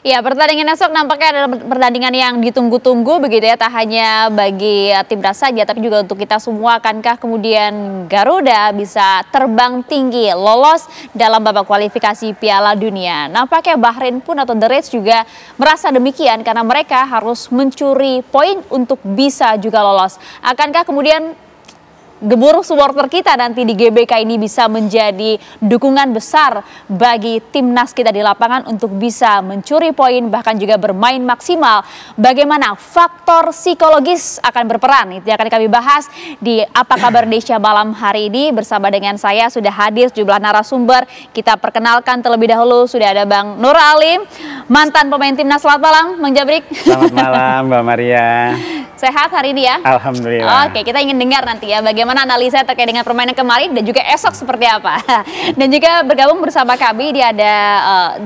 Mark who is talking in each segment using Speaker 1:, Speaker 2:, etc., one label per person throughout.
Speaker 1: Ya, pertandingan esok nampaknya adalah pertandingan yang ditunggu-tunggu begitu ya, tak hanya bagi timnas saja tapi juga untuk kita semua. Akankah kemudian Garuda bisa terbang tinggi lolos dalam babak kualifikasi Piala Dunia? Nampaknya Bahrain pun atau The Reds juga merasa demikian karena mereka harus mencuri poin untuk bisa juga lolos. Akankah kemudian gemuruh supporter kita nanti di GBK ini bisa menjadi dukungan besar bagi timnas kita di lapangan untuk bisa mencuri poin bahkan juga bermain maksimal. Bagaimana faktor psikologis akan berperan? Itu akan kami bahas di Apa Kabar Indonesia malam hari ini. Bersama dengan saya sudah hadir sejumlah narasumber. Kita perkenalkan terlebih dahulu sudah ada Bang Nur Alim, mantan pemain timnas. Selamat malam Bang Jabrik.
Speaker 2: Selamat malam Mbak Maria.
Speaker 1: Sehat hari ini ya?
Speaker 2: Alhamdulillah.
Speaker 1: Oke, kita ingin dengar nanti ya bagaimana analisa terkait dengan permainan kemarin dan juga esok seperti apa. Dan juga bergabung bersama kami, dia ada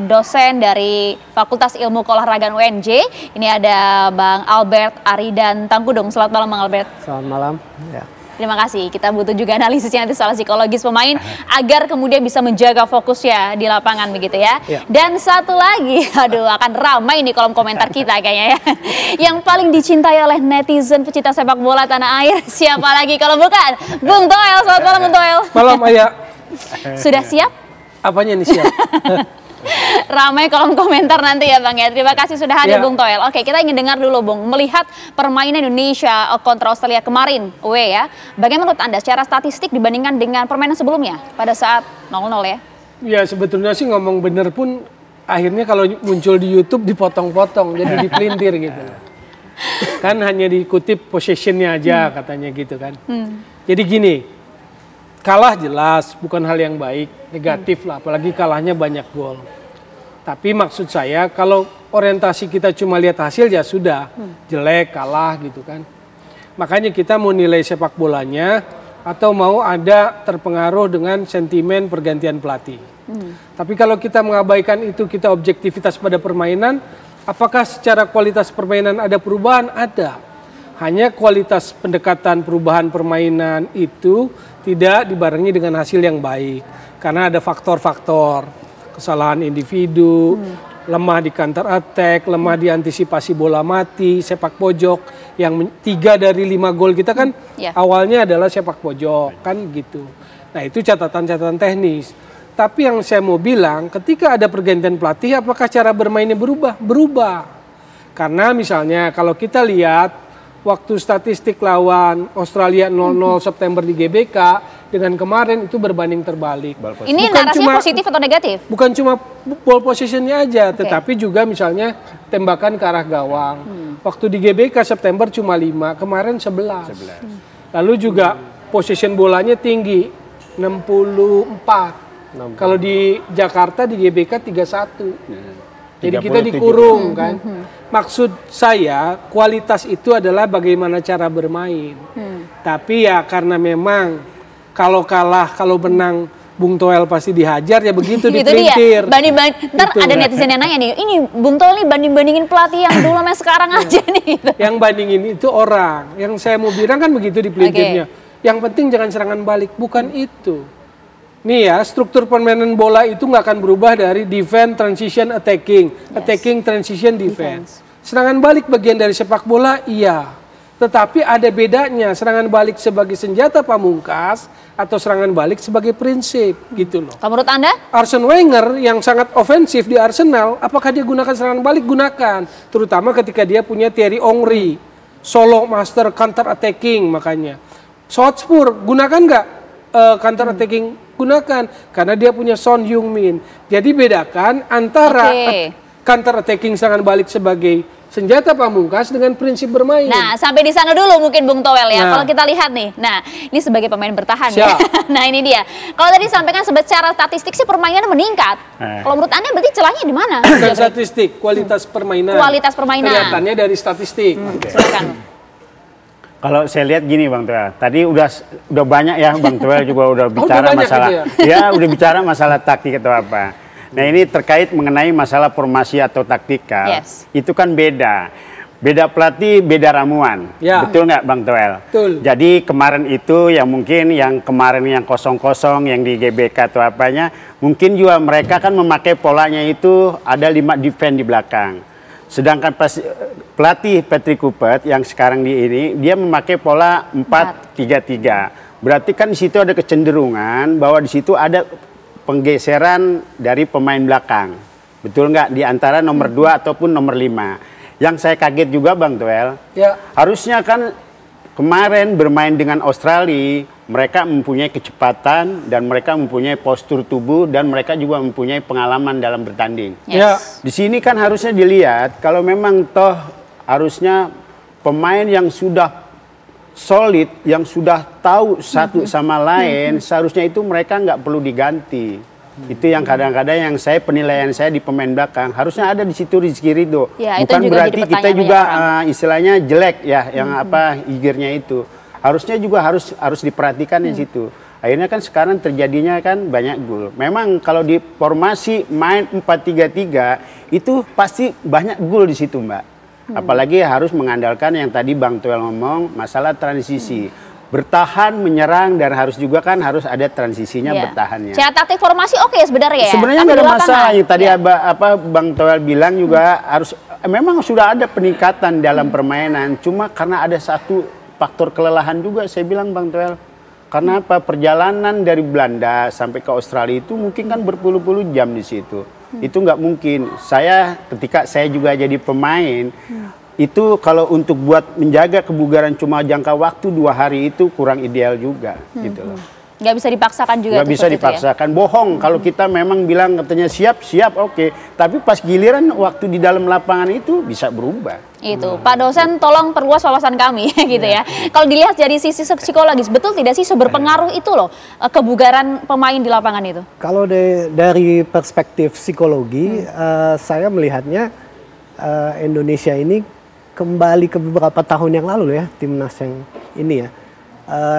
Speaker 1: dosen dari Fakultas Ilmu Keolahragaan UNJ. Ini ada Bang Albert Aridan Tangkudung. Selamat malam Bang Albert.
Speaker 3: Selamat malam. Ya.
Speaker 1: Terima kasih. Kita butuh juga analisisnya nanti soal psikologis pemain agar kemudian bisa menjaga fokusnya di lapangan begitu ya. Dan satu lagi, aduh akan ramai nih kolom komentar kita kayaknya ya. Yang paling dicintai oleh netizen pecinta sepak bola tanah air siapa lagi kalau bukan Bung Toel. Selamat malam Bung Toel.
Speaker 3: Malam Ayah.
Speaker 1: Sudah siap?
Speaker 3: Apanya nih siap?
Speaker 1: Ramai kolom komentar nanti ya Bang ya. Terima kasih sudah hadir Bung Toel. Oke, kita ingin dengar dulu Bung, melihat permainan Indonesia kontra Australia kemarin away ya. Bagaimana menurut Anda secara statistik dibandingkan dengan permainan sebelumnya pada saat 0-0 ya?
Speaker 3: Ya sebetulnya sih ngomong bener pun akhirnya kalau muncul di YouTube dipotong-potong jadi dipelintir gitu. Kan hanya dikutip possessionnya aja katanya gitu kan. Jadi gini, kalah jelas bukan hal yang baik, negatif lah, apalagi kalahnya banyak gol. Tapi maksud saya kalau orientasi kita cuma lihat hasil ya sudah, jelek, kalah gitu kan. Makanya kita mau nilai sepak bolanya atau mau ada terpengaruh dengan sentimen pergantian pelatih. Tapi kalau kita mengabaikan itu, kita objektivitas pada permainan, apakah secara kualitas permainan ada perubahan? Ada. Hanya kualitas pendekatan perubahan permainan itu tidak dibarengi dengan hasil yang baik. Karena ada faktor-faktor, kesalahan individu, lemah di counter attack, lemah di antisipasi bola mati, sepak pojok. Yang 3 dari 5 gol kita kan awalnya adalah sepak pojok, kan gitu. Nah itu catatan-catatan teknis. Tapi yang saya mau bilang, ketika ada pergantian pelatih, apakah cara bermainnya berubah? Berubah. Karena misalnya kalau kita lihat waktu statistik lawan Australia 0-0 September di GBK dengan kemarin itu berbanding terbalik.
Speaker 1: Ini narasinya positif atau negatif?
Speaker 3: Bukan cuma ball positionnya aja, tetapi juga misalnya tembakan ke arah gawang. Waktu di GBK September cuma 5, kemarin 11. Lalu juga position bolanya tinggi, 64. Kalau di Jakarta di GBK 31. Jadi kita dikurung kan. Maksud saya kualitas itu adalah bagaimana cara bermain. Tapi ya karena memang kalau kalah, kalau menang Bung Toel pasti dihajar ya begitu dipelintir.
Speaker 1: Ntar ada netizen yang nanya nih, ini Bung Toel nih banding-bandingin pelatih yang dulu sama sekarang aja nih.
Speaker 3: Yang bandingin itu orang. Yang saya mau bilang kan begitu dipelintirnya. Yang penting jangan serangan balik, bukan itu. Nih ya, struktur permainan bola itu nggak akan berubah dari defense, transition, attacking. Attacking, transition, defense. Serangan balik bagian dari sepak bola, iya. Tetapi ada bedanya serangan balik sebagai senjata pamungkas atau serangan balik sebagai prinsip gitu loh.
Speaker 1: Kalau menurut Anda?
Speaker 3: Arsene Wenger yang sangat ofensif di Arsenal, apakah dia gunakan serangan balik? Gunakan. Terutama ketika dia punya Thierry Henry, solo master counter attacking makanya. Hotspur gunakan nggak counter attacking? Gunakan karena dia punya Son Heung-min. Jadi bedakan antara counter attacking serangan balik sebagai senjata pamungkas dengan prinsip bermain.
Speaker 1: Nah, sampai di sana dulu mungkin Bung Toel ya. Kalau kita lihat nih, nah ini sebagai pemain bertahan ya. Nah ini dia. Kalau tadi sampaikan secara statistik sih permainan meningkat. Kalau menurut Anda berarti celahnya di mana?
Speaker 3: Bukan statistik, kualitas permainan.
Speaker 1: Kualitas permainan.
Speaker 3: Kelihatannya dari statistik.
Speaker 1: Silakan.
Speaker 2: Kalau saya lihat gini Bang Toel, tadi udah banyak ya Bang Toel juga udah bicara masalah, udah bicara masalah taktik atau apa. Nah ini terkait mengenai masalah formasi atau taktikal, itu kan beda. Beda pelatih, beda ramuan.
Speaker 3: Ya.
Speaker 2: Betul nggak Bang Toel?
Speaker 3: Betul.
Speaker 2: Jadi kemarin itu yang mungkin yang kemarin yang kosong-kosong yang di GBK atau apanya, mungkin juga mereka kan memakai polanya itu ada 5 defense di belakang. Sedangkan pelatih Patrick Kluivert yang sekarang di ini dia memakai pola 4-3-3. Berarti kan di situ ada kecenderungan bahwa di situ ada penggeseran dari pemain belakang. Betul nggak? Di antara nomor 2 ataupun nomor 5. Yang saya kaget juga Bang Toel,
Speaker 3: Ya.
Speaker 2: harusnya kan kemarin bermain dengan Australia, mereka mempunyai kecepatan dan mereka mempunyai postur tubuh dan mereka juga mempunyai pengalaman dalam bertanding.
Speaker 3: Ya.
Speaker 2: Di sini kan harusnya dilihat kalau memang toh harusnya pemain yang sudah solid, yang sudah tahu satu sama lain, seharusnya itu mereka nggak perlu diganti. Itu yang kadang-kadang yang penilaian saya di pemain belakang harusnya ada di situ Rizky Ridho.
Speaker 1: Ya,
Speaker 2: bukan
Speaker 1: itu juga
Speaker 2: berarti
Speaker 1: jadi
Speaker 2: kita
Speaker 1: pertanyaan
Speaker 2: juga
Speaker 1: banyak
Speaker 2: istilahnya jelek ya yang igirnya itu. Harusnya juga harus diperhatikan di situ. Akhirnya kan sekarang terjadinya kan banyak gol. Memang kalau di formasi main 4-3-3 itu pasti banyak gol di situ, Mbak. Apalagi harus mengandalkan yang tadi Bang Toel ngomong masalah transisi. Bertahan, menyerang, dan harus ada transisinya bertahannya.
Speaker 1: Secara taktik formasi oke sebenarnya ya?
Speaker 2: Sebenarnya nggak ada masalah. Yang tadi Bang Toel bilang juga harus, memang sudah ada peningkatan dalam permainan. Cuma karena ada satu faktor kelelahan juga, saya bilang Bang Toel. Karena apa? Perjalanan dari Belanda sampai ke Australia itu mungkin kan berpuluh-puluh jam di situ. Itu nggak mungkin. Ketika saya juga jadi pemain, itu kalau untuk buat menjaga kebugaran cuma jangka waktu 2 hari itu kurang ideal juga gitu loh.
Speaker 1: Nggak bisa dipaksakan juga.
Speaker 2: Nggak bisa dipaksakan, bohong kalau kita memang bilang katanya siap oke. Tapi pas giliran waktu di dalam lapangan itu bisa berubah.
Speaker 1: Itu, Pak dosen tolong perluas wawasan kami gitu ya. Kalau dilihat dari sisi psikologis, betul tidak sih seberpengaruh itu loh kebugaran pemain di lapangan itu?
Speaker 4: Kalau dari perspektif psikologi, saya melihatnya Indonesia ini kembali ke beberapa tahun yang lalu ya, timnas yang ini ya,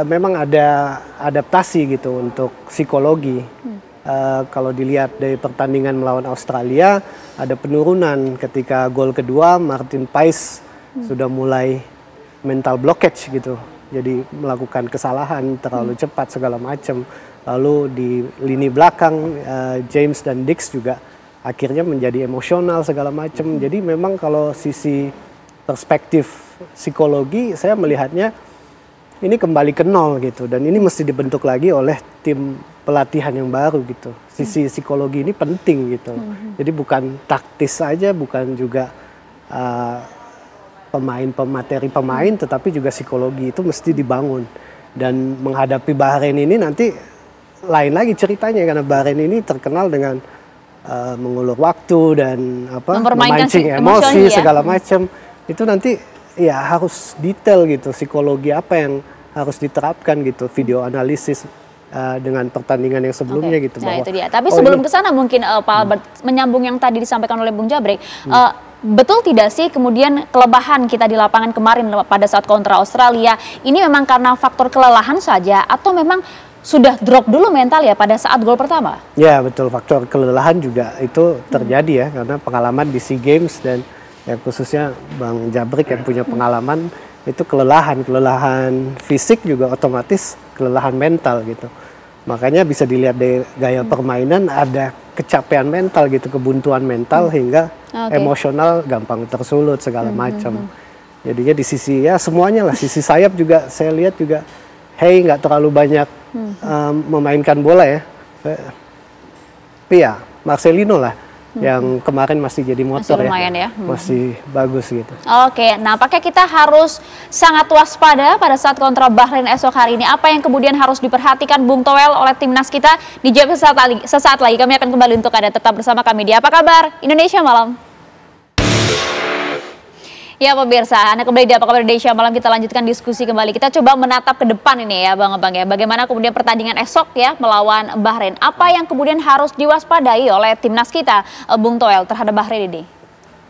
Speaker 4: memang ada adaptasi gitu untuk psikologi. Kalau dilihat dari pertandingan melawan Australia, ada penurunan ketika gol kedua, Martin Pais sudah mulai mental blockage gitu, jadi melakukan kesalahan terlalu cepat segala macam. Lalu di lini belakang James dan Dix juga akhirnya menjadi emosional segala macam. Jadi memang kalau sisi perspektif psikologi, saya melihatnya ini kembali ke nol gitu, dan ini mesti dibentuk lagi oleh tim pelatihan yang baru gitu. Sisi psikologi ini penting gitu. Jadi bukan taktis saja, bukan juga materi pemain, tetapi juga psikologi itu mesti dibangun. Dan menghadapi Bahrain ini nanti lain lagi ceritanya, karena Bahrain ini terkenal dengan mengulur waktu dan memancing emosi segala macam. Itu nanti ya harus detail gitu, psikologi apa yang harus diterapkan gitu, video analisis dengan pertandingan yang sebelumnya gitu.
Speaker 1: Nah itu dia. Tapi sebelum ke sana mungkin Pak Albert, menyambung yang tadi disampaikan oleh Bung Jabrik, betul tidak sih kemudian kelebahan kita di lapangan kemarin pada saat kontra Australia ini memang karena faktor kelelahan saja atau memang sudah drop dulu mental ya pada saat gol pertama? Ya
Speaker 4: betul, faktor kelelahan juga itu terjadi ya, karena pengalaman di SEA Games dan ya khususnya Bang Jabrik yang punya pengalaman itu kelelahan fisik juga otomatis kelelahan mental gitu. Makanya bisa dilihat dari gaya permainan ada kecapean mental gitu, kebuntuan mental hingga emosional gampang tersulut segala macam. Jadinya di sisi ya semuanya lah, sisi sayap juga saya lihat juga nggak terlalu banyak memainkan bola ya. Tapi ya Marcelino lah yang kemarin masih jadi motor, masih lumayan ya. Masih bagus gitu.
Speaker 1: Oke, nampaknya kita harus sangat waspada pada saat kontra Bahrain esok hari ini. Apa yang kemudian harus diperhatikan Bung Toel oleh timnas kita? Dijawab sesaat lagi. Kami akan kembali untuk Anda tetap bersama kami di Apa Kabar Indonesia Malam. Ya pemirsa, Anda kembali di Apa Kabar Indonesia Malam, kita lanjutkan diskusi kembali. Kita coba menatap ke depan ini ya Bang ya. Bagaimana kemudian pertandingan esok ya melawan Bahrain. Apa yang kemudian harus diwaspadai oleh timnas kita Bung Toel terhadap Bahrain ini?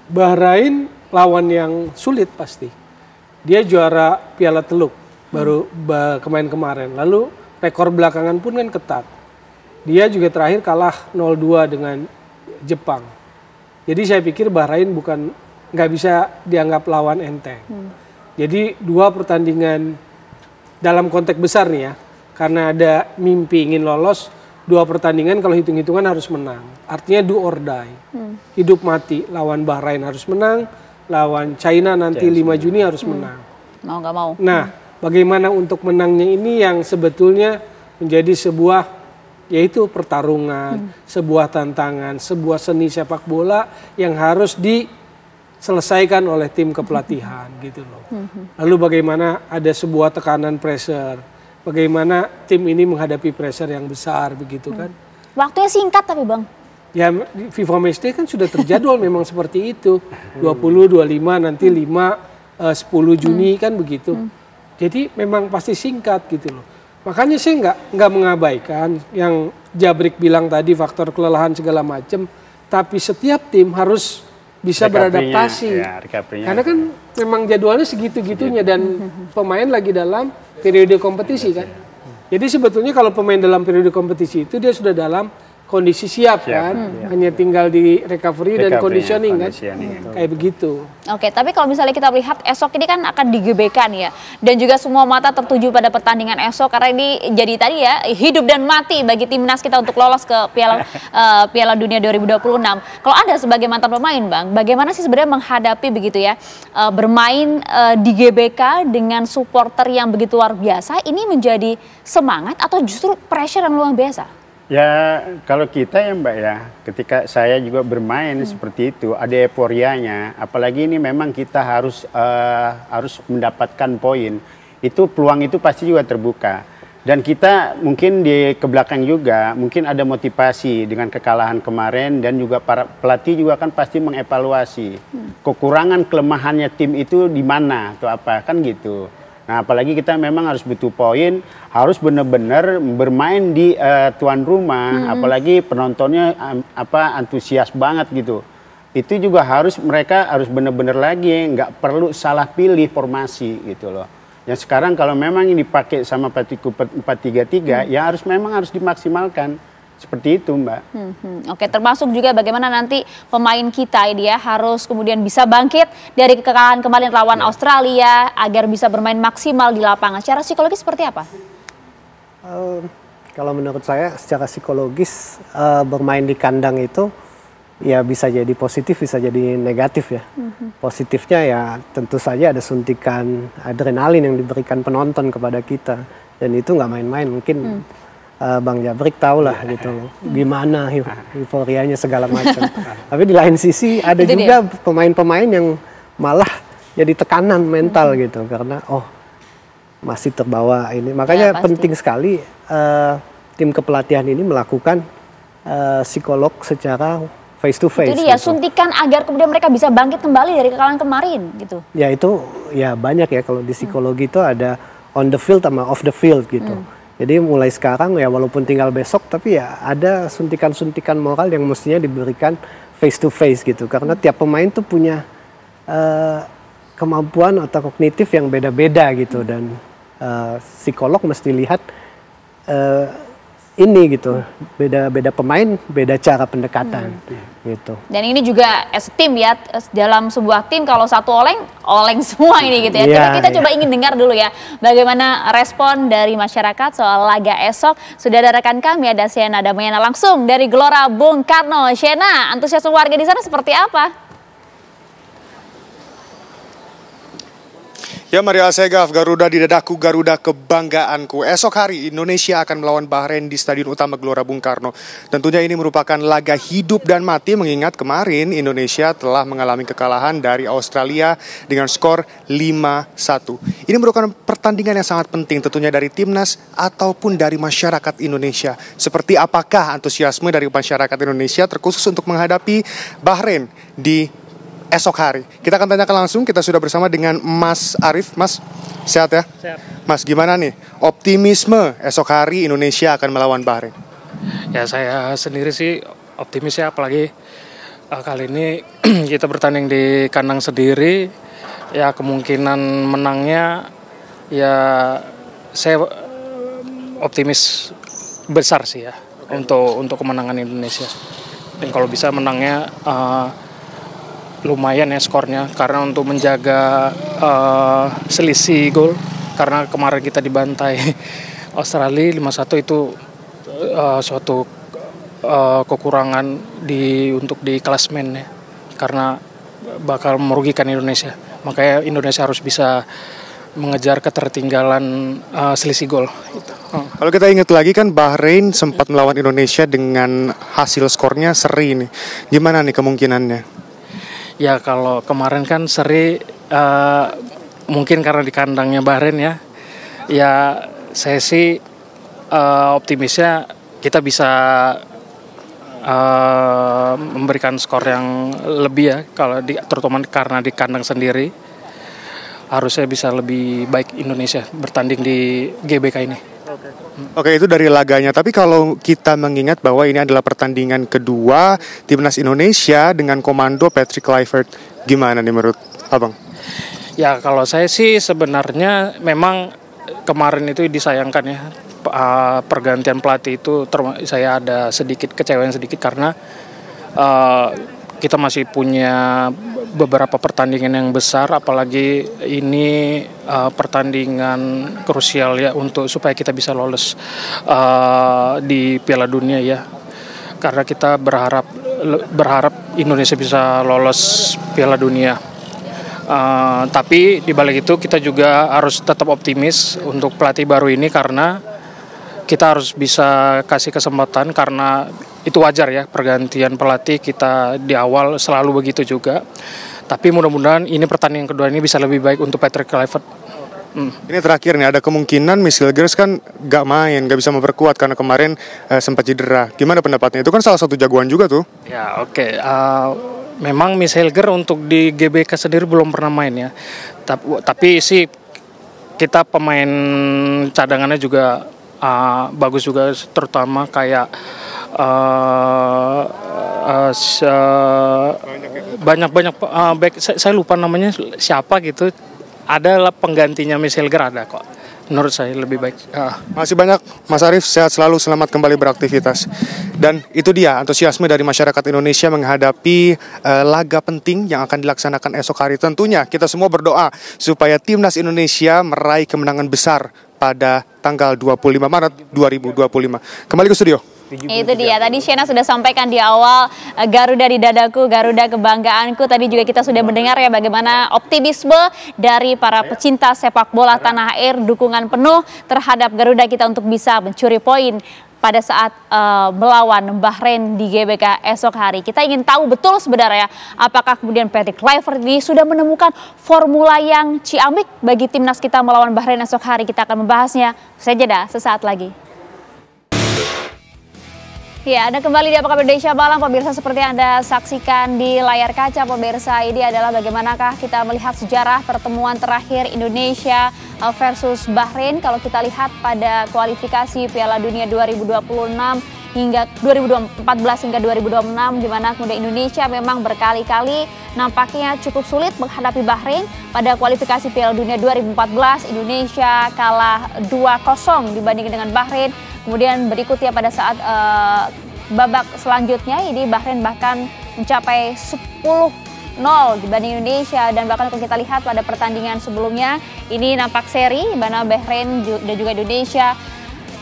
Speaker 3: Bahrain lawan yang sulit pasti. Dia juara Piala Teluk baru kemarin. Lalu rekor belakangan pun kan ketat. Dia juga terakhir kalah 0-2 dengan Jepang. Jadi saya pikir Bahrain bukan nggak bisa dianggap lawan enteng. Jadi 2 pertandingan dalam konteks besar nih ya, karena ada mimpi ingin lolos, 2 pertandingan kalau hitung-hitungan harus menang. Artinya do or die, hidup mati. Lawan Bahrain harus menang, lawan China nanti 5 Juni harus menang.
Speaker 1: Mau nggak mau.
Speaker 3: Nah, bagaimana untuk menangnya ini yang sebetulnya menjadi sebuah, yaitu pertarungan, sebuah tantangan, sebuah seni sepak bola yang harus diselesaikan oleh tim kepelatihan gitu loh. Lalu bagaimana ada sebuah tekanan pressure, bagaimana tim ini menghadapi pressure yang besar begitu kan.
Speaker 1: Waktunya singkat tapi Bang.
Speaker 3: Ya FIFA Matchday kan sudah terjadwal memang seperti itu. 20, 25, nanti 10 Juni kan begitu. Jadi memang pasti singkat gitu loh. Makanya saya nggak mengabaikan yang Jabrik bilang tadi faktor kelelahan segala macam. Tapi setiap tim harus bisa beradaptasi.
Speaker 2: Ya,
Speaker 3: karena kan memang jadwalnya segitu-gitunya dan pemain lagi dalam periode kompetisi kan. Jadi sebetulnya kalau pemain dalam periode kompetisi itu dia sudah dalam kondisi siap kan, hanya tinggal di recovery dan conditioning kan, kayak begitu.
Speaker 1: Oke, tapi kalau misalnya kita lihat esok ini kan akan digebekan ya, dan juga semua mata tertuju pada pertandingan esok karena ini jadi tadi ya hidup dan mati bagi timnas kita untuk lolos ke Piala Dunia 2026. Kalau Anda sebagai mantan pemain Bang, bagaimana sih sebenarnya menghadapi begitu ya bermain di GBK dengan supporter yang begitu luar biasa? Ini menjadi semangat atau justru pressure yang luar biasa?
Speaker 2: Ya kalau kita ya Mbak ya, ketika saya juga bermain seperti itu ada euforianya. Apalagi ini memang kita harus mendapatkan poin. Itu peluang itu pasti juga terbuka. Dan kita mungkin di kebelakang juga mungkin ada motivasi dengan kekalahan kemarin dan juga para pelatih juga kan pasti mengevaluasi kekurangan kelemahannya tim itu di mana atau apa kan gitu. Nah apalagi kita memang harus butuh poin, harus benar-benar bermain di tuan rumah, apalagi penontonnya antusias banget gitu. Itu juga mereka harus benar-benar lagi nggak perlu salah pilih formasi gitu loh. Yang sekarang kalau memang ini dipakai sama Patiku 4-3-3 ya memang harus dimaksimalkan. Seperti itu Mbak.
Speaker 1: Oke, termasuk juga bagaimana nanti pemain kita ini ya harus kemudian bisa bangkit dari kekalahan kemarin lawan Australia agar bisa bermain maksimal di lapangan. Secara psikologis seperti apa?
Speaker 4: Kalau menurut saya secara psikologis bermain di kandang itu ya bisa jadi positif bisa jadi negatif ya. Positifnya ya tentu saja ada suntikan adrenalin yang diberikan penonton kepada kita dan itu nggak main-main mungkin. Bang Jabrik tahu lah gitu gimana euforianya segala macam. Tapi di lain sisi ada juga pemain-pemain yang malah jadi tekanan mental gitu karena masih terbawa ini. Makanya penting sekali tim kepelatihan ini melakukan psikolog secara face to face.
Speaker 1: Itu dia gitu. Suntikan agar kemudian mereka bisa bangkit kembali dari kekalahan kemarin gitu.
Speaker 4: Ya itu ya banyak ya kalau di psikologi itu ada on the field sama off the field gitu. Jadi mulai sekarang ya walaupun tinggal besok tapi ya ada suntikan-suntikan moral yang mestinya diberikan face to face gitu. Karena tiap pemain tuh punya kemampuan atau kognitif yang beda-beda gitu. Dan psikolog mesti lihat ini gitu. Beda-beda pemain, beda cara pendekatan gitu. Dan
Speaker 1: ini juga as tim ya, dalam sebuah tim kalau satu oleng semua ini gitu ya. Kita coba ingin dengar dulu ya bagaimana respon dari masyarakat soal laga esok. Sudah ada rekan kami, ada Shena Damayana langsung dari Gelora Bung Karno. Shena, antusiasme warga di sana seperti apa?
Speaker 5: Ya Maria Segaf, Garuda di dadaku, Garuda kebanggaanku. Esok hari Indonesia akan melawan Bahrain di Stadion Utama Gelora Bung Karno. Tentunya ini merupakan laga hidup dan mati mengingat kemarin Indonesia telah mengalami kekalahan dari Australia dengan skor 5-1. Ini merupakan pertandingan yang sangat penting tentunya dari timnas ataupun dari masyarakat Indonesia. Seperti apakah antusiasme dari masyarakat Indonesia terkhusus untuk menghadapi Bahrain di esok hari. Kita akan tanyakan langsung, kita sudah bersama dengan Mas Arief. Mas, sehat ya?
Speaker 6: Sehat.
Speaker 5: Mas, gimana nih optimisme esok hari Indonesia akan melawan Bahrain?
Speaker 6: Ya saya sendiri sih optimis ya, apalagi kali ini kita bertanding di kandang sendiri. Ya kemungkinan menangnya ya saya optimis besar sih ya untuk kemenangan Indonesia. Dan kalau bisa menangnya lumayan ya skornya, karena untuk menjaga selisih gol, karena kemarin kita dibantai Australia 5-1 itu suatu kekurangan untuk di klasemen ya, karena bakal merugikan Indonesia. Makanya Indonesia harus bisa mengejar ketertinggalan selisih gol. Gitu.
Speaker 5: Kalau kita ingat lagi kan Bahrain sempat melawan Indonesia dengan hasil skornya seri nih. Gimana nih kemungkinannya?
Speaker 6: Ya kalau kemarin kan seri mungkin karena di kandangnya Bahrain ya. Ya saya sih optimisnya kita bisa memberikan skor yang lebih ya, kalau terutama karena di kandang sendiri harusnya bisa lebih baik Indonesia bertanding di GBK ini.
Speaker 5: Oke, itu dari laganya. Tapi kalau kita mengingat bahwa ini adalah pertandingan kedua Timnas Indonesia dengan komando Patrick Kluivert, gimana nih menurut Abang?
Speaker 6: Ya kalau saya sih sebenarnya memang kemarin itu disayangkan ya, pergantian pelatih itu saya ada sedikit kecewaan sedikit karena kita masih punya beberapa pertandingan yang besar, apalagi ini pertandingan krusial ya supaya kita bisa lolos di Piala Dunia ya, karena kita berharap Indonesia bisa lolos Piala Dunia. Tapi di balik itu kita juga harus tetap optimis untuk pelatih baru ini, karena kita harus bisa kasih kesempatan, karena itu wajar ya pergantian pelatih kita di awal selalu begitu juga. Tapi mudah-mudahan ini pertandingan kedua ini bisa lebih baik untuk Patrick Kluivert.
Speaker 5: Ini terakhir nih, ada kemungkinan Miss Hilgers kan gak bisa memperkuat karena kemarin sempat cedera. Gimana pendapatnya? Itu kan salah satu jagoan juga tuh.
Speaker 6: Ya oke. Memang Miss Hilger untuk di GBK sendiri belum pernah main ya. Tapi sih kita pemain cadangannya juga bagus juga, terutama kayak banyak back, saya lupa namanya siapa gitu, adalah penggantinya Miss Hilger ada kok. Menurut saya lebih baik.
Speaker 5: Masih banyak Mas Arief, sehat selalu, selamat kembali beraktivitas. Dan itu dia antusiasme dari masyarakat Indonesia menghadapi laga penting yang akan dilaksanakan esok hari. Tentunya kita semua berdoa supaya Timnas Indonesia meraih kemenangan besar pada tanggal 25 Maret 2025. Kembali ke studio.
Speaker 1: Itu dia, tadi Shena sudah sampaikan di awal, Garuda di dadaku, Garuda kebanggaanku. Tadi juga kita sudah mendengar ya bagaimana optimisme dari para pecinta sepak bola tanah air, dukungan penuh terhadap Garuda kita untuk bisa mencuri poin pada saat melawan Bahrain di GBK esok hari. Kita ingin tahu betul sebenarnya apakah kemudian Patrick Kluivert ini sudah menemukan formula yang ciamik bagi timnas kita melawan Bahrain esok hari. Kita akan membahasnya sesaat lagi. Ya, Anda kembali di Apa Kabar Indonesia Malam, pemirsa. Seperti Anda saksikan di layar kaca, pemirsa, ini adalah bagaimanakah kita melihat sejarah pertemuan terakhir Indonesia versus Bahrain. Kalau kita lihat pada kualifikasi Piala Dunia 2026 hingga 2014 hingga 2026, di mana kemudian Indonesia memang berkali-kali nampaknya cukup sulit menghadapi Bahrain. Pada kualifikasi Piala Dunia 2014, Indonesia kalah 2-0 dibandingkan dengan Bahrain. Kemudian berikutnya pada saat babak selanjutnya ini Bahrain bahkan mencapai 10-0 dibanding Indonesia, dan bahkan kalau kita lihat pada pertandingan sebelumnya ini nampak seri di mana Bahrain dan juga Indonesia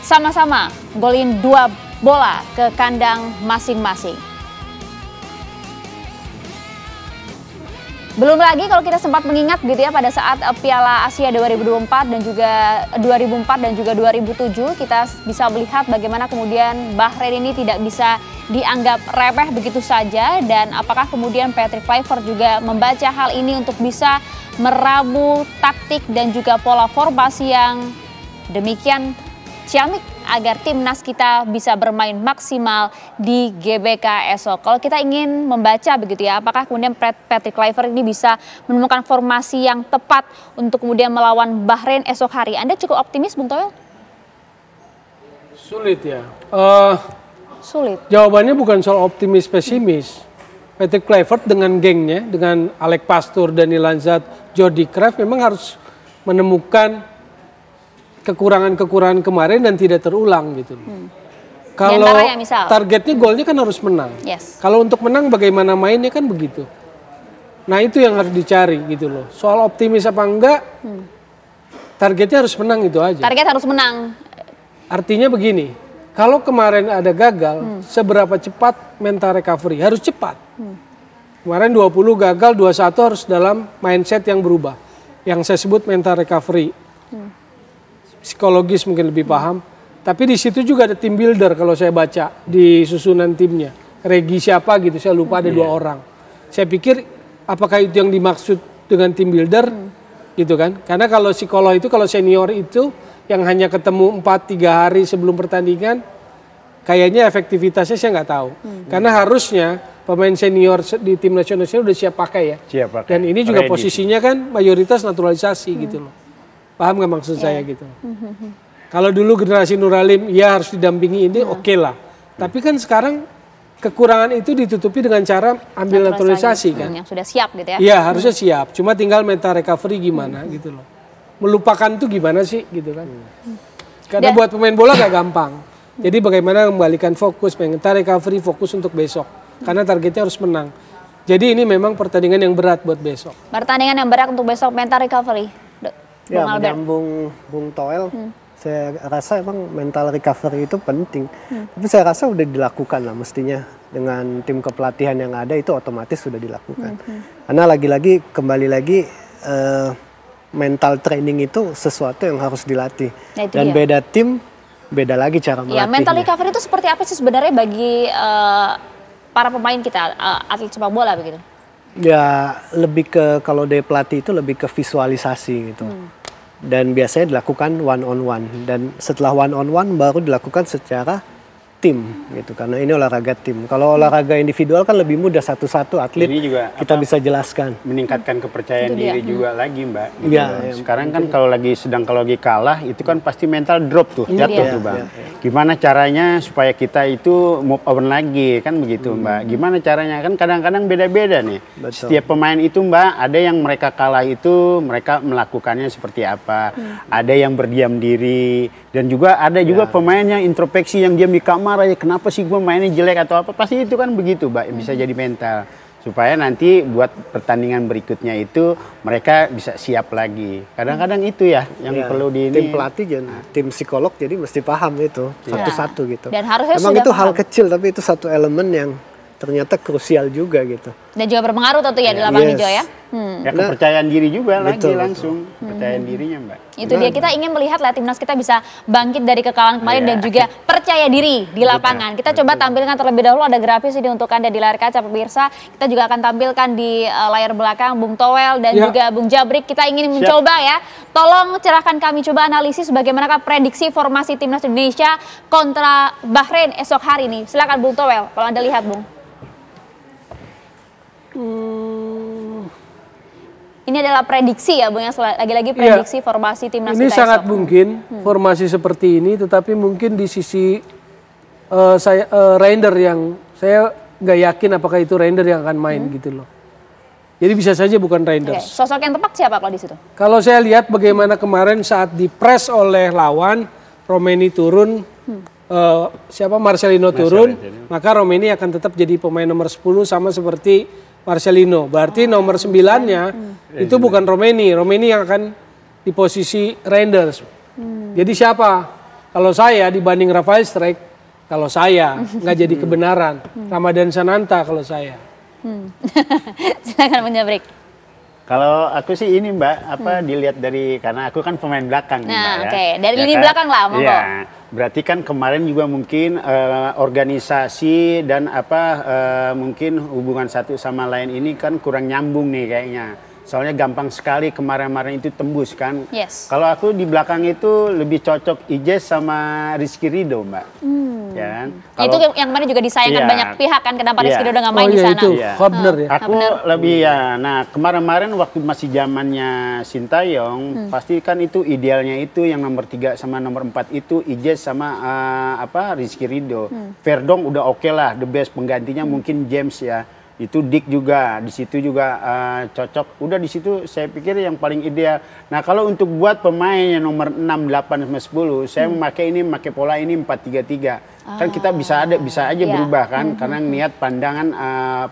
Speaker 1: sama-sama golin 2 bola ke kandang masing-masing. Belum lagi kalau kita sempat mengingat gitu ya pada saat Piala Asia 2004 dan juga 2007 kita bisa melihat bagaimana kemudian Bahrain ini tidak bisa dianggap remeh begitu saja, dan apakah kemudian Patrick Kluivert juga membaca hal ini untuk bisa meramu taktik dan juga pola formasi yang demikian ciamik agar timnas kita bisa bermain maksimal di GBK esok. Kalau kita ingin membaca begitu ya, apakah kemudian Patrick Kluivert ini bisa menemukan formasi yang tepat untuk kemudian melawan Bahrain esok hari? Anda cukup optimis, Bung Toel?
Speaker 3: Sulit ya.
Speaker 1: Sulit.
Speaker 3: Jawabannya bukan soal optimis pesimis. Patrick Kluivert dengan gengnya, dengan Alex Pastoor, Dani Lanzat, Jordi Cruijff memang harus menemukan kekurangan-kekurangan kemarin dan tidak terulang gitu. Kalau targetnya golnya kan harus menang.
Speaker 1: Yes.
Speaker 3: Kalau untuk menang bagaimana mainnya kan begitu. Nah itu yang harus dicari gitu loh. Soal optimis apa enggak, targetnya harus menang itu aja.
Speaker 1: Target harus menang.
Speaker 3: Artinya begini, kalau kemarin ada gagal, seberapa cepat mental recovery? Harus cepat. Kemarin 20 gagal, 21 harus dalam mindset yang berubah. Yang saya sebut mental recovery. Psikologis mungkin lebih paham. Tapi di situ juga ada tim builder kalau saya baca di susunan timnya. Regi siapa gitu, saya lupa ada 2 orang. Saya pikir apakah itu yang dimaksud dengan tim builder gitu kan. Karena kalau psikolog itu, kalau senior itu yang hanya ketemu 4-3 hari sebelum pertandingan, kayaknya efektivitasnya saya nggak tahu. Karena harusnya pemain senior di tim nasional udah siap pakai ya.
Speaker 2: Siap pakai.
Speaker 3: Dan ini juga
Speaker 2: Ready.
Speaker 3: posisinya kan mayoritas naturalisasi gitu loh. Paham nggak maksud saya gitu? Kalau dulu generasi Nuralim ya harus didampingi ini oke lah. Tapi kan sekarang kekurangan itu ditutupi dengan cara ambil naturalisasi kan.
Speaker 1: Yang sudah siap gitu ya.
Speaker 3: Iya harusnya siap. Cuma tinggal mental recovery gimana gitu loh. Melupakan tuh gimana sih gitu kan. Karena buat pemain bola gak gampang. Jadi bagaimana kembalikan fokus, mental recovery, fokus untuk besok. Karena targetnya harus menang. Jadi ini memang pertandingan yang berat buat besok.
Speaker 1: Pertandingan yang berat untuk besok, mental recovery.
Speaker 4: Ya,
Speaker 1: Bung Albert.
Speaker 4: menyambung Bung Toel, saya rasa emang mental recovery itu penting. Tapi saya rasa udah dilakukan lah mestinya. Dengan tim kepelatihan yang ada itu otomatis sudah dilakukan. Karena lagi-lagi, kembali lagi, mental training itu sesuatu yang harus dilatih.
Speaker 1: Nah, itu
Speaker 4: Dan
Speaker 1: dia.
Speaker 4: beda tim, beda lagi cara melatihnya.
Speaker 1: Ya, mental recovery itu seperti apa sih sebenarnya bagi para pemain kita, atlet sepak bola begitu?
Speaker 4: Ya lebih ke, kalau dari pelatih itu lebih ke visualisasi gitu. Dan biasanya dilakukan one on one. Dan setelah one on one baru dilakukan secara tim gitu. Karena ini olahraga tim. Kalau olahraga individual kan lebih mudah, satu-satu atlet
Speaker 2: Ini juga
Speaker 4: kita bisa jelaskan.
Speaker 2: meningkatkan kepercayaan
Speaker 1: Itu dia.
Speaker 2: diri juga lagi Mbak. Gitu.
Speaker 4: Iya, iya.
Speaker 2: Sekarang kan kalau lagi kalah itu kan pasti mental drop tuh,
Speaker 1: Ini
Speaker 2: jatuh
Speaker 1: dia.
Speaker 2: tuh Bang.
Speaker 4: Iya,
Speaker 2: Gimana caranya supaya kita itu move on lagi kan begitu Mbak. Gimana caranya kan kadang-kadang beda-beda nih.
Speaker 4: Betul.
Speaker 2: Setiap pemain itu Mbak ada yang mereka kalah itu mereka melakukannya seperti apa. Ada yang berdiam diri dan juga ada juga pemain yang introspeksi yang diam di kamar aja, kenapa sih gue mainnya jelek atau apa, pasti itu kan begitu Mbak, bisa jadi mental supaya nanti buat pertandingan berikutnya itu mereka bisa siap lagi. Kadang-kadang itu ya yang
Speaker 4: Ya,
Speaker 2: perlu di
Speaker 4: tim pelatih dan tim psikolog jadi mesti paham itu satu-satu gitu.
Speaker 1: Dan harusnya
Speaker 4: Emang
Speaker 1: sudah
Speaker 4: itu hal
Speaker 1: paham.
Speaker 4: kecil tapi itu satu elemen yang ternyata krusial juga gitu.
Speaker 1: Dan juga berpengaruh tentu ya di lapangan
Speaker 4: Yes.
Speaker 1: hijau ya.
Speaker 2: ya kepercayaan diri juga lagi
Speaker 4: Betul,
Speaker 2: langsung kepercayaan dirinya Mbak.
Speaker 1: Itu dia, kita ingin melihat lah timnas kita bisa bangkit dari kekalahan kemarin
Speaker 2: Iya.
Speaker 1: dan juga percaya diri di lapangan. Kita coba tampilkan terlebih dahulu, ada grafis ini untuk Anda di layar kaca pemirsa. Kita juga akan tampilkan di layar belakang Bung Toel dan
Speaker 3: Ya.
Speaker 1: juga Bung Jabrik. Kita ingin mencoba ya. Tolong cerahkan kami, coba analisis bagaimanakah prediksi formasi timnas Indonesia kontra Bahrain esok hari ini. Silakan Bung Toel, kalau Anda lihat Bung. Ini adalah prediksi ya Bung, yang lagi-lagi prediksi formasi timnas
Speaker 3: Ini
Speaker 1: kita
Speaker 3: sangat
Speaker 1: esok.
Speaker 3: mungkin formasi seperti ini, tetapi mungkin di sisi Reinder yang saya nggak yakin apakah itu Reinder yang akan main gitu loh. Jadi bisa saja bukan
Speaker 1: Oke,
Speaker 3: Reinders.
Speaker 1: sosok yang tepat siapa kalau di situ?
Speaker 3: Kalau saya lihat bagaimana kemarin saat dipres oleh lawan, Romeni turun, Marcelino turun, maka Romeni akan tetap jadi pemain nomor 10 sama seperti Marcelino. Berarti nomor 9-nya itu bukan Romeni. Romeni yang akan di posisi Reinders. Jadi siapa? Kalau saya dibanding Rafael Strijk, kalau saya nggak jadi kebenaran. Ramadan Sananta kalau saya.
Speaker 1: Silakan Bung Jabrik.
Speaker 2: Kalau aku sih ini Mbak, dilihat dari, karena aku kan pemain belakang nih,
Speaker 1: Nah,
Speaker 2: Mbak ya.
Speaker 1: oke. Dari
Speaker 2: Ya
Speaker 1: lini
Speaker 2: kan?
Speaker 1: belakang lah, monggo.
Speaker 2: Iya, berarti kan kemarin juga mungkin organisasi dan mungkin hubungan satu sama lain ini kan kurang nyambung nih kayaknya. Soalnya gampang sekali kemarin-kemarin itu tembus kan.
Speaker 1: Yes.
Speaker 2: Kalau aku di belakang itu lebih cocok Ijes sama Rizky Ridho Mbak. Ya kan?
Speaker 1: Itu yang kemarin juga disayangkan
Speaker 2: Iya.
Speaker 1: banyak pihak kan, kenapa
Speaker 2: Iya.
Speaker 1: Rizky Ridho nggak main di
Speaker 3: iya
Speaker 1: sana.
Speaker 3: itu,
Speaker 2: Iya.
Speaker 3: Hobner ya.
Speaker 2: Aku lebih ya, nah kemarin-kemarin waktu masih zamannya Sintayong, pasti kan itu idealnya itu yang nomor 3 sama nomor 4 itu Ijes sama Rizky Ridho. Verdong udah oke lah, the best, penggantinya mungkin James ya. Itu Dick juga, di situ juga cocok. Udah di situ saya pikir yang paling ideal. Nah kalau untuk buat pemain yang nomor 6, 8, sama 10, saya memakai pola ini 4-3-3. Kan kita bisa aja berubah kan, karena niat pandangan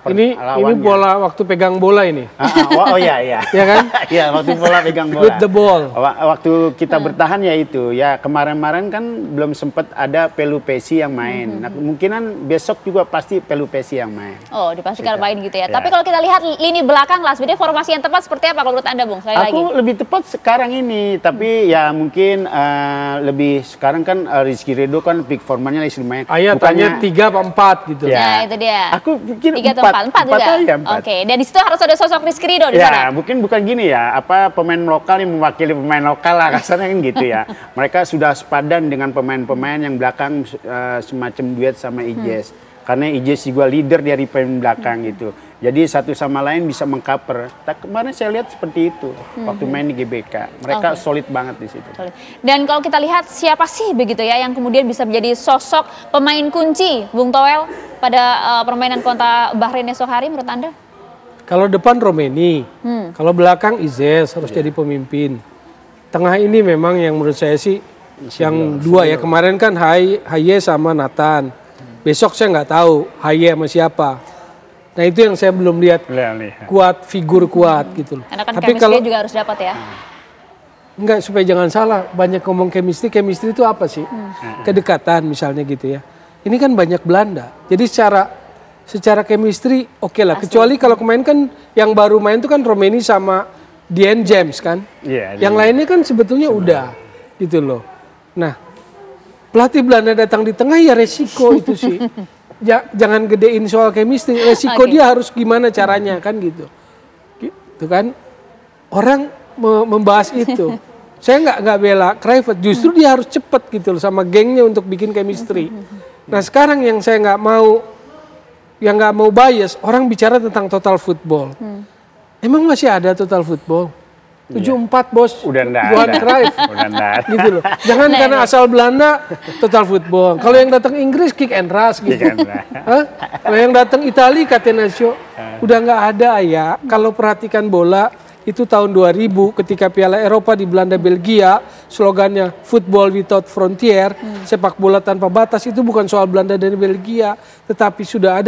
Speaker 3: Ini bola waktu pegang bola ini.
Speaker 2: Oh iya.
Speaker 3: Ya kan?
Speaker 2: Iya, waktu bola pegang bola.
Speaker 3: With the ball.
Speaker 2: Waktu kita bertahan ya itu. Ya kemarin-kemarin kan belum sempat ada Pelupesi yang main. Nah, kemungkinan besok juga pasti Pelupesi yang main.
Speaker 1: Oh, dipastikan main gitu ya. Tapi kalau kita lihat lini belakang lah, sebenarnya formasi yang tepat seperti apa kalau menurut Anda, Bung?
Speaker 2: Aku lebih tepat sekarang ini, tapi ya mungkin lebih sekarang kan Rizky Ridho kan peak formanya lumayan.
Speaker 3: Ayah tanya 3 apa 4 gitu.
Speaker 2: Ya.
Speaker 1: Nah, itu dia.
Speaker 2: Aku pikir
Speaker 1: 3 atau 4 juga.
Speaker 2: Aja, 4.
Speaker 1: Oke, dan di situ harus ada sosok Rizky Ridho di
Speaker 2: Ya,
Speaker 1: sana.
Speaker 2: mungkin bukan gini ya, pemain lokal yang mewakili pemain lokal lah kasarnya kan gitu ya. Mereka sudah sepadan dengan pemain-pemain yang belakang semacam duet sama Ijes. Karena Ijes juga leader dari pemain belakang gitu. Jadi satu sama lain bisa mengcover. Kemarin saya lihat seperti itu waktu main di GBK. Mereka solid banget di situ.
Speaker 1: Dan kalau kita lihat siapa sih begitu ya yang kemudian bisa menjadi sosok pemain kunci Bung Toel pada permainan kontra Bahrain esok hari menurut Anda?
Speaker 3: Kalau depan Romeni, kalau belakang Izes harus jadi pemimpin. Tengah ini memang yang menurut saya sih yang dua ya. Kemarin kan Haye sama Nathan. Besok saya nggak tahu Haye sama siapa. Nah itu yang saya belum lihat kuat, figur kuat gitu loh.
Speaker 1: Karena kan
Speaker 3: tapi kalau
Speaker 1: juga harus dapat ya.
Speaker 3: Enggak, supaya jangan salah, banyak ngomong chemistry itu apa sih? Kedekatan misalnya gitu ya. Ini kan banyak Belanda. Jadi secara chemistry oke lah. Kecuali kalau kemarin kan yang baru main itu kan Romeni sama Dian James kan. Yang lainnya kan sebetulnya udah gitu loh. Nah, pelatih Belanda datang di tengah ya resiko itu sih. Jangan gedein soal chemistry, resiko dia harus gimana caranya kan gitu. Gitu kan. Orang membahas itu. Saya nggak bela Kluivert, justru dia harus cepet gitu loh sama gengnya untuk bikin chemistry. Nah sekarang yang saya nggak mau bias, orang bicara tentang total football. Emang masih ada total football? 7-4 bos,
Speaker 2: udah
Speaker 3: Johan Cruyff, gitu loh. Jangan karena asal Belanda total football. Kalau yang datang Inggris kick and rush gitu. Kalau yang datang Italia Catenaccio, udah nggak ada ya. Kalau perhatikan bola itu tahun 2000 ketika Piala Eropa di Belanda Belgia, slogannya Football Without Frontier, sepak bola tanpa batas, itu bukan soal Belanda dan Belgia, tetapi sudah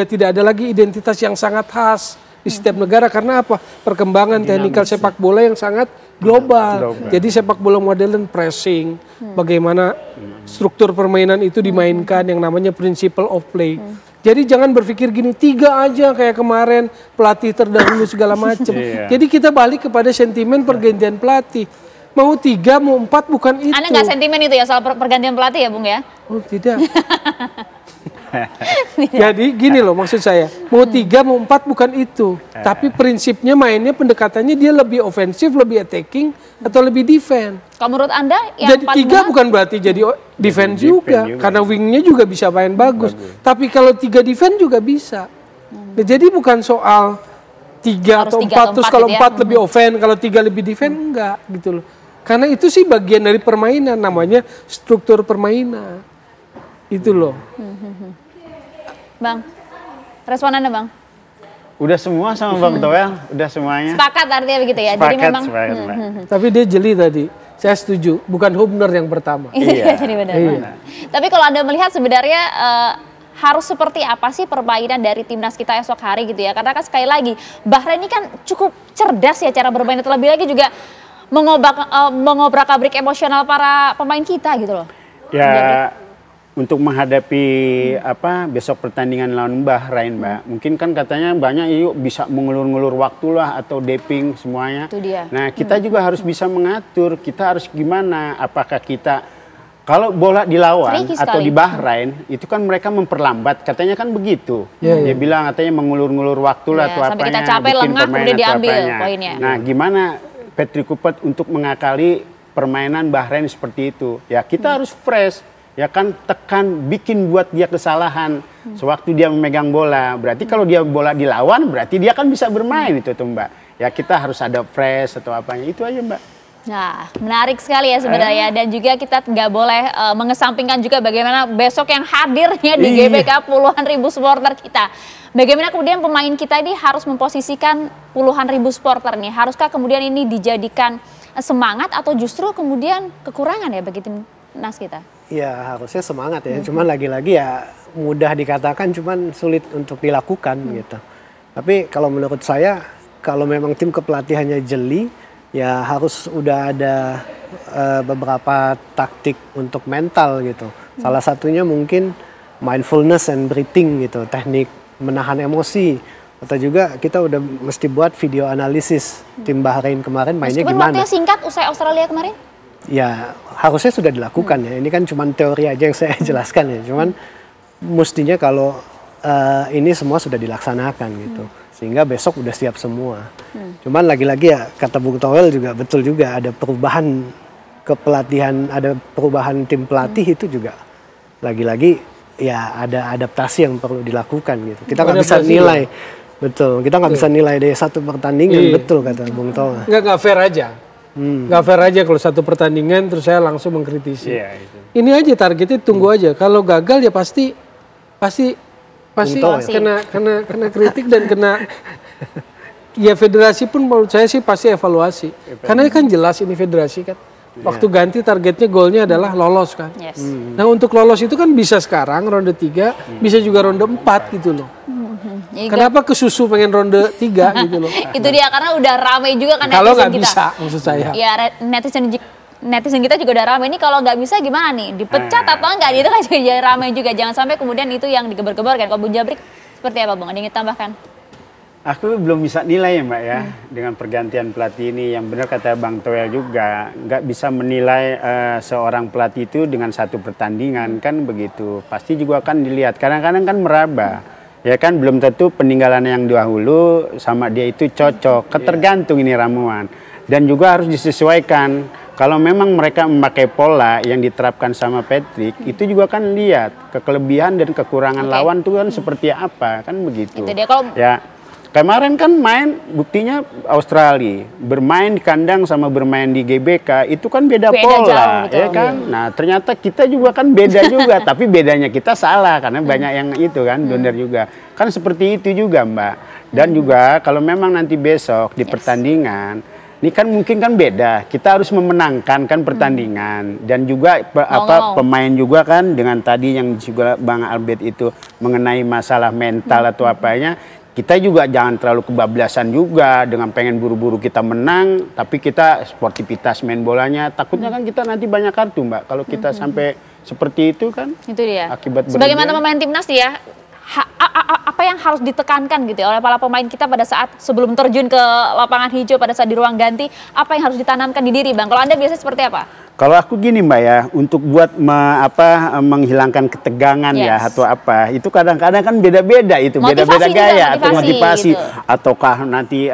Speaker 3: tidak ada lagi identitas yang sangat khas di setiap negara. Karena apa? Perkembangan teknikal sepak bola yang sangat global. Jadi sepak bola modern pressing, bagaimana struktur permainan itu dimainkan yang namanya principle of play. Jadi jangan berpikir gini, 3 aja kayak kemarin pelatih terdahulu segala macam. Jadi kita balik kepada sentimen pergantian pelatih. Mau 3, mau 4 bukan itu.
Speaker 1: Anda nggak sentimen itu ya soal pergantian pelatih ya Bung ya?
Speaker 3: Oh tidak. Jadi gini loh maksud saya, mau 3 mau 4 bukan itu. Tapi prinsipnya mainnya pendekatannya dia lebih ofensif, lebih attacking atau lebih defense.
Speaker 1: Kalau menurut Anda yang
Speaker 3: jadi 3 bukan berarti jadi defense juga. Karena wingnya juga bisa main bagus. Tapi kalau 3 defense juga bisa. Nah, jadi bukan soal 3 atau 4 terus kalau 4 lebih offense, kalau 3 lebih defense enggak gitu loh. Karena itu sih bagian dari permainan, namanya struktur permainan. Itu loh.
Speaker 1: Bang, respon Anda Bang?
Speaker 2: Udah semua sama Bang Toel, udah semuanya.
Speaker 1: Sepakat artinya begitu ya?
Speaker 2: Sepakat,
Speaker 1: jadi memang.
Speaker 3: Tapi dia jeli tadi. Saya setuju, bukan Hubner yang pertama.
Speaker 1: Iya, jadi benar. Tapi kalau Anda melihat sebenarnya harus seperti apa sih permainan dari timnas kita esok hari gitu ya? Karena kan sekali lagi, Bahrain ini kan cukup cerdas ya cara bermain, terlebih lagi juga mengobrak-abrik emosional para pemain kita gitu loh.
Speaker 2: Ya, untuk menghadapi besok pertandingan lawan Bahrain, Mbak. Mungkin kan katanya banyak yuk bisa mengulur-ngulur waktu lah atau deping semuanya.
Speaker 1: Itu dia.
Speaker 2: Nah, kita juga harus bisa mengatur. Kita harus gimana? Apakah kita kalau bola dilawan atau di Bahrain itu kan mereka memperlambat, katanya kan begitu. Dia bilang katanya mengulur-ngulur waktu lah atau
Speaker 1: sampai
Speaker 2: apanya.
Speaker 1: kita capek lengah kemudian diambil poinnya.
Speaker 2: Nah, gimana Patrick Kluivert untuk mengakali permainan Bahrain seperti itu? Ya, kita harus fresh. Ya kan tekan, bikin buat dia kesalahan sewaktu dia memegang bola. Berarti kalau dia bola dilawan, berarti dia kan bisa bermain itu tuh Mbak. Ya kita harus ada fresh atau apanya, itu aja Mbak.
Speaker 1: Nah, menarik sekali ya sebenarnya. Dan juga kita nggak boleh mengesampingkan juga bagaimana besok yang hadirnya di GBK puluhan ribu supporter kita. Bagaimana kemudian pemain kita ini harus memposisikan puluhan ribu supporter nih. Haruskah kemudian ini dijadikan semangat atau justru kemudian kekurangan ya bagi timnas kita?
Speaker 4: Ya harusnya semangat ya, cuman lagi-lagi ya mudah dikatakan, cuman sulit untuk dilakukan gitu. Tapi kalau menurut saya, kalau memang tim kepelatihannya jeli, ya harus udah ada beberapa taktik untuk mental gitu. Salah satunya mungkin mindfulness and breathing gitu, teknik menahan emosi. Atau juga kita udah mesti buat video analisis tim Bahrain kemarin mainnya
Speaker 1: Meskipun
Speaker 4: gimana.
Speaker 1: waktunya singkat usai Australia kemarin?
Speaker 4: Ya harusnya sudah dilakukan ya. Ini kan cuma teori aja yang saya jelaskan ya. Cuman mestinya kalau ini semua sudah dilaksanakan gitu. Sehingga besok udah siap semua. Cuman lagi-lagi ya kata Bung Toel juga betul juga, ada perubahan kepelatihan, ada perubahan tim pelatih itu juga lagi-lagi ya ada adaptasi yang perlu dilakukan gitu. Kita nggak bisa nilai. Betul, kita nggak bisa nilai dari satu pertandingan, betul kata Bung Toel.
Speaker 3: Nggak fair aja. Nggak fair aja kalau satu pertandingan terus saya langsung mengkritisi. Ini aja targetnya, tunggu aja. Kalau gagal ya pasti kena kritik dan kena. Ya federasi pun menurut saya sih pasti evaluasi. Karena kan jelas ini federasi kan. Waktu ganti targetnya golnya adalah lolos kan.
Speaker 1: Yes.
Speaker 3: Nah untuk lolos itu kan bisa sekarang ronde 3, bisa juga ronde 4 gitu loh. Kenapa kesusu pengen ronde 3 gitu loh.
Speaker 1: Itu dia, karena udah ramai juga kan
Speaker 3: kalau
Speaker 1: netizen
Speaker 3: nggak
Speaker 1: kita.
Speaker 3: bisa maksud saya.
Speaker 1: Ya netizen kita juga udah ramai. Ini kalau nggak bisa gimana nih? Dipecat atau enggak? Itu kan juga ramai juga. Jangan sampai kemudian itu yang digebar-gebar kan. Kalau Bung Jabrik seperti apa Bung? Ada yang ditambahkan?
Speaker 2: Aku belum bisa nilai ya Mbak ya, dengan pergantian pelatih ini. Yang benar kata Bang Toel juga, nggak bisa menilai seorang pelatih itu dengan satu pertandingan, kan begitu. Pasti juga kan dilihat, kadang-kadang kan meraba. Ya kan, belum tentu peninggalan yang dahulu sama dia itu cocok, ketergantung ini ramuan. Dan juga harus disesuaikan. Kalau memang mereka memakai pola yang diterapkan sama Patrick, itu juga kan lihat kekelebihan dan kekurangan lawan itu kan seperti apa, kan begitu.
Speaker 1: Itu dia, kalau
Speaker 2: ya. Kemarin kan main, buktinya Australia bermain di kandang sama bermain di GBK itu kan beda pola,
Speaker 1: jauh,
Speaker 2: ya kan? Nah ternyata kita juga kan beda juga, tapi bedanya kita salah karena banyak yang itu kan blunder juga. Kan seperti itu juga Mbak. Dan juga kalau memang nanti besok di pertandingan, ini kan mungkin kan beda. Kita harus memenangkan kan pertandingan dan juga pemain juga kan dengan tadi yang juga Bang Albert itu mengenai masalah mental atau apanya. Kita juga jangan terlalu kebablasan juga dengan pengen buru-buru kita menang, tapi kita sportivitas main bolanya. Takutnya kan kita nanti banyak kartu Mbak. Kalau kita sampai seperti itu kan.
Speaker 1: Itu dia.
Speaker 2: Akibat
Speaker 1: sebagaimana pemain timnas ya, apa yang harus ditekankan gitu ya oleh para pemain kita pada saat sebelum terjun ke lapangan hijau, pada saat di ruang ganti, apa yang harus ditanamkan di diri Bang? Kalau Anda biasanya seperti apa?
Speaker 2: Kalau aku gini Mbak ya, untuk buat menghilangkan ketegangan ya atau apa, itu kadang-kadang kan beda-beda itu, beda-beda gaya atau motivasi gitu. Ataukah nanti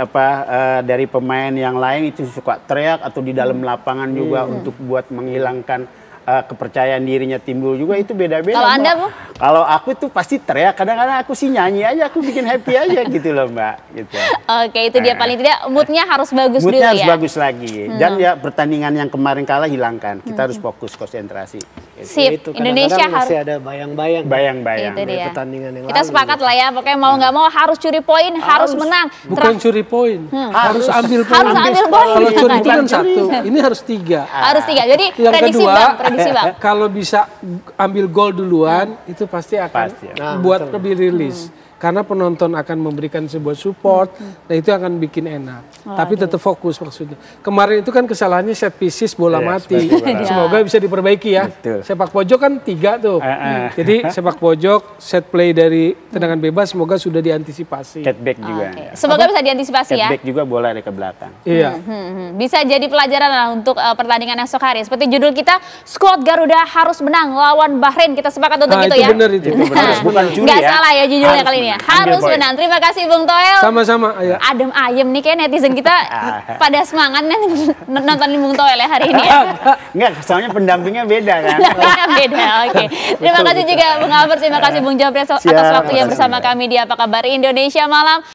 Speaker 2: dari pemain yang lain itu suka teriak atau di dalam lapangan juga untuk buat menghilangkan kepercayaan dirinya timbul juga, itu beda-beda.
Speaker 1: Kalau Anda Bu?
Speaker 2: Kalau aku tuh pasti teriak, kadang-kadang aku sih nyanyi aja, aku bikin happy aja gitu loh Mbak. Gitu.
Speaker 1: Oke, itu dia, paling tidak moodnya harus bagus dulu ya.
Speaker 2: Moodnya harus bagus lagi. Dan ya pertandingan yang kemarin kalah hilangkan, kita harus fokus konsentrasi. Gitu.
Speaker 1: Sip,
Speaker 4: Itu,
Speaker 1: Indonesia harus
Speaker 4: masih ada bayang-bayang.
Speaker 2: Bayang-bayang.
Speaker 1: Itu dia.
Speaker 4: Pertandingan yang
Speaker 1: Kita
Speaker 4: lalu.
Speaker 1: sepakat lah ya, pokoknya mau nggak mau harus curi poin, harus menang.
Speaker 3: Bukan curi poin, harus ambil poin.
Speaker 1: Harus ambil poin.
Speaker 3: Kalau curi itu kan 1, ini harus 3.
Speaker 1: Harus 3. Jadi
Speaker 3: Yang
Speaker 1: prediksi
Speaker 3: kedua,
Speaker 1: Bang, prediksi Bang.
Speaker 3: Kalau bisa ambil gol duluan, itu pasti akan buat lebih rilis. Karena penonton akan memberikan sebuah support, dan itu akan bikin enak. Tapi tetap fokus maksudnya. Kemarin itu kan kesalahannya set pieces, bola mati. Semoga bisa diperbaiki ya.
Speaker 2: Betul.
Speaker 3: Sepak pojok kan 3 tuh. Jadi sepak pojok, set play dari tendangan bebas, semoga sudah diantisipasi.
Speaker 2: Cutback juga.
Speaker 1: Semoga bisa diantisipasi ya.
Speaker 2: Cutback juga bola dari ke belakang.
Speaker 3: Iya.
Speaker 1: Bisa jadi pelajaran lah untuk pertandingan esok hari. Seperti judul kita, skuad Garuda harus menang lawan Bahrain. Kita sepakat untuk itu ya.
Speaker 3: Benar itu.
Speaker 2: Bukan curi
Speaker 1: Nggak
Speaker 2: ya.
Speaker 1: salah ya judulnya kali ini ya. Harus menang. Terima kasih Bung Toel.
Speaker 3: Sama-sama. Ayo.
Speaker 1: Adem ayem nih kayak netizen kita pada semangat nih nontonin Bung Toel ya hari ini ya.
Speaker 2: Enggak, soalnya pendampingnya beda kan.
Speaker 1: Pendampingnya beda, oke. Terima kasih juga Bung Albert, terima kasih Bung Jabri atas waktunya bersama kami di Apa Kabar Indonesia Malam.